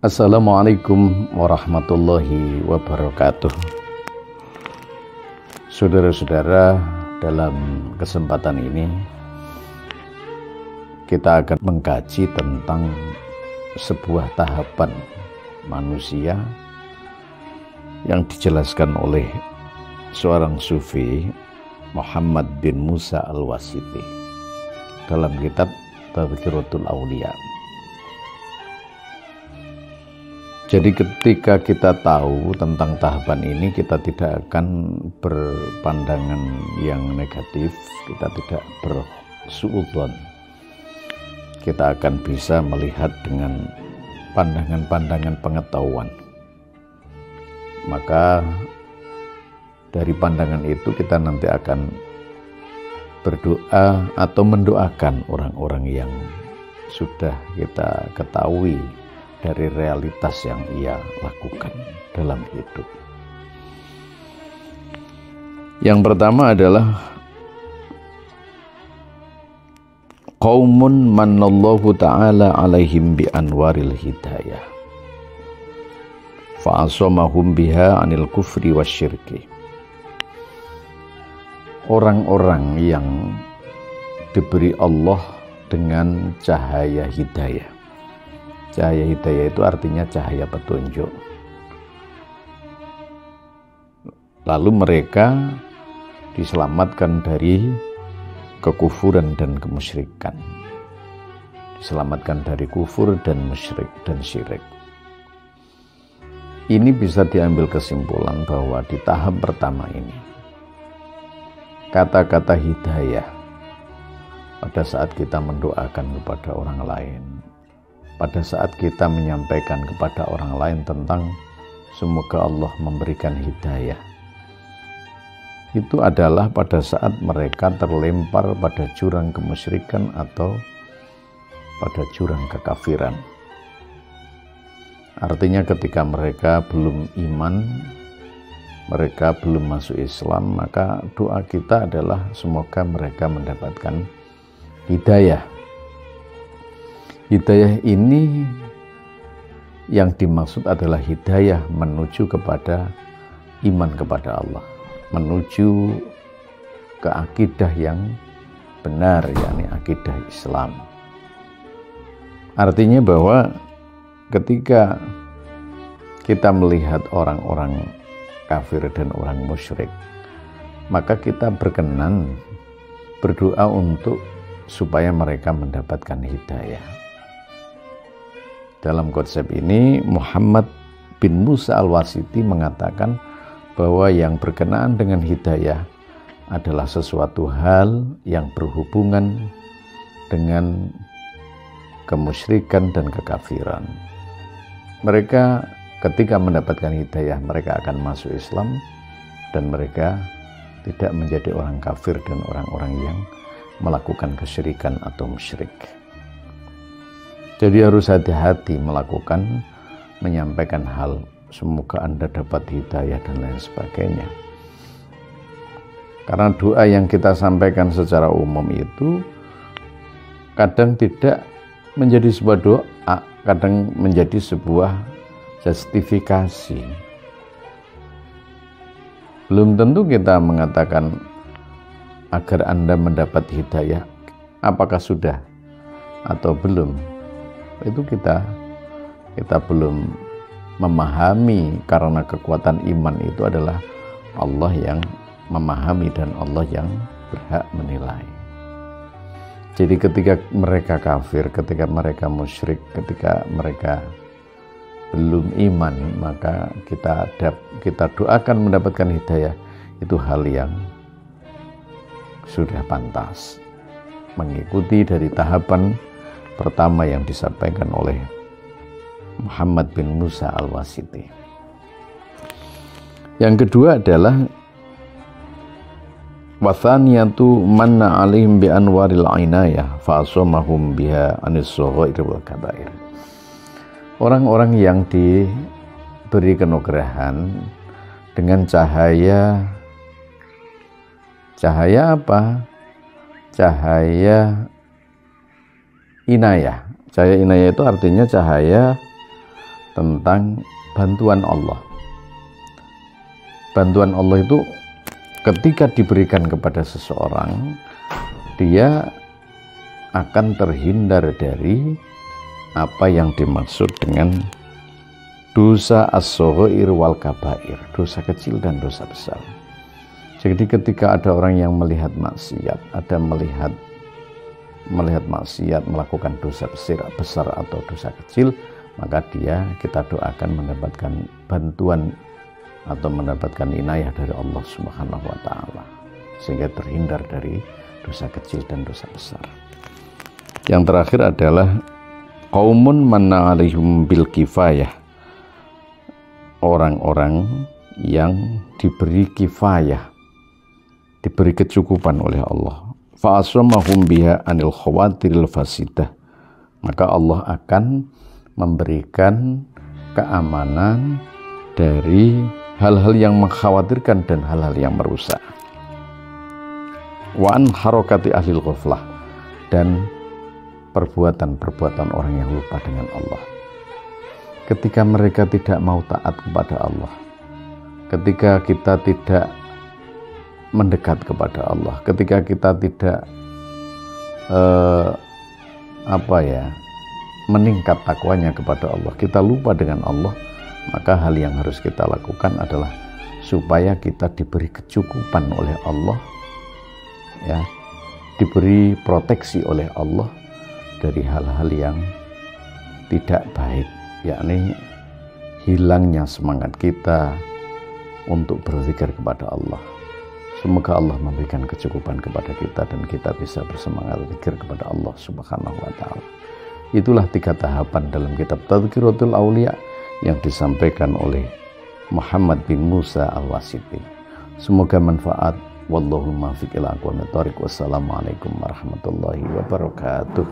Assalamualaikum warahmatullahi wabarakatuh. Saudara-saudara, dalam kesempatan ini kita akan mengkaji tentang sebuah tahapan manusia yang dijelaskan oleh seorang sufi, Muhammad bin Musa Al-Wasiti, dalam kitab Tadhkiratul Auliya. Jadi ketika kita tahu tentang tahapan ini, kita tidak akan berpandangan yang negatif, kita tidak bersuudzon. Kita akan bisa melihat dengan pandangan-pandangan pengetahuan. Maka dari pandangan itu kita nanti akan berdoa atau mendoakan orang-orang yang sudah kita ketahui dari realitas yang ia lakukan dalam hidup. Yang pertama adalah qaumun manallahu ta'ala alaihim bi anwaril hidayah fa'asamahum biha anil kufri wasyirki. Orang-orang yang diberi Allah dengan cahaya hidayah. Cahaya hidayah itu artinya cahaya petunjuk. Lalu mereka diselamatkan dari kekufuran dan kemusyrikan. Diselamatkan dari kufur dan musyrik dan syirik. Ini bisa diambil kesimpulan bahwa di tahap pertama ini, kata-kata hidayah pada saat kita mendoakan kepada orang lain, pada saat kita menyampaikan kepada orang lain tentang semoga Allah memberikan hidayah, itu adalah pada saat mereka terlempar pada jurang kemusyrikan atau pada jurang kekafiran. Artinya ketika mereka belum iman, mereka belum masuk Islam, maka doa kita adalah semoga mereka mendapatkan hidayah. Hidayah ini yang dimaksud adalah hidayah menuju kepada iman kepada Allah, menuju ke akidah yang benar, yakni akidah Islam. Artinya bahwa ketika kita melihat orang-orang kafir dan orang musyrik, maka kita berkenan berdoa untuk supaya mereka mendapatkan hidayah. Dalam konsep ini, Muhammad bin Musa Al-Wasiti mengatakan bahwa yang berkenaan dengan hidayah adalah sesuatu hal yang berhubungan dengan kemusyrikan dan kekafiran. Mereka ketika mendapatkan hidayah, mereka akan masuk Islam dan mereka tidak menjadi orang kafir dan orang-orang yang melakukan kesyirikan atau musyrik. Jadi harus hati-hati menyampaikan hal semoga Anda dapat hidayah dan lain sebagainya. Karena doa yang kita sampaikan secara umum itu kadang tidak menjadi sebuah doa, kadang menjadi sebuah justifikasi. Belum tentu kita mengatakan agar Anda mendapat hidayah, apakah sudah atau belum? Itu kita belum memahami, karena kekuatan iman itu adalah Allah yang memahami dan Allah yang berhak menilai. Jadi ketika mereka kafir, ketika mereka musyrik, ketika mereka belum iman, maka kita doakan mendapatkan hidayah, itu hal yang sudah pantas, mengikuti dari tahapan pertama yang disampaikan oleh Muhammad bin Musa Al-Wasiti. Yang kedua adalah wathaniyatu manna alaihim bi anwaril ainayah fa'asamahum biha anis saghair wal kabair. Orang-orang yang diberi kenugrahan dengan cahaya apa? Cahaya inayah. Cahaya inayah itu artinya cahaya tentang bantuan Allah. Bantuan Allah itu ketika diberikan kepada seseorang, dia akan terhindar dari apa yang dimaksud dengan dosa as-shaghair wal kabair, dosa kecil dan dosa besar. Jadi ketika ada orang yang melihat maksiat, ada melihat maksiat, melakukan dosa besar atau dosa kecil, maka kita doakan mendapatkan bantuan atau mendapatkan inayah dari Allah Subhanahu wa taala, sehingga terhindar dari dosa kecil dan dosa besar. Yang terakhir adalah qaumun manna 'alaihim bil kifayah, orang-orang yang diberi kifayah, diberi kecukupan oleh Allah. Fa'asramahum biha anil khawatiril fasidah, maka Allah akan memberikan keamanan dari hal-hal yang mengkhawatirkan dan hal-hal yang merusak. Wa an harakati ahlil ghaflah, dan perbuatan-perbuatan orang yang lupa dengan Allah. Ketika mereka tidak mau taat kepada Allah, ketika kita tidak mendekat kepada Allah, ketika kita tidak meningkat takwanya kepada Allah, kita lupa dengan Allah, maka hal yang harus kita lakukan adalah supaya kita diberi kecukupan oleh Allah, ya, diberi proteksi oleh Allah dari hal-hal yang tidak baik, yakni hilangnya semangat kita untuk berzikir kepada Allah. Semoga Allah memberikan kecukupan kepada kita dan kita bisa bersemangat berzikir kepada Allah Subhanahu wa taala. Itulah 3 tahapan dalam kitab Tadhkiratul Auliya yang disampaikan oleh Muhammad bin Musa Al-Wasiti. Semoga manfaat. Wallahu muwaffiq ila aqwamit thoriq. Wassalamualaikum warahmatullahi wabarakatuh.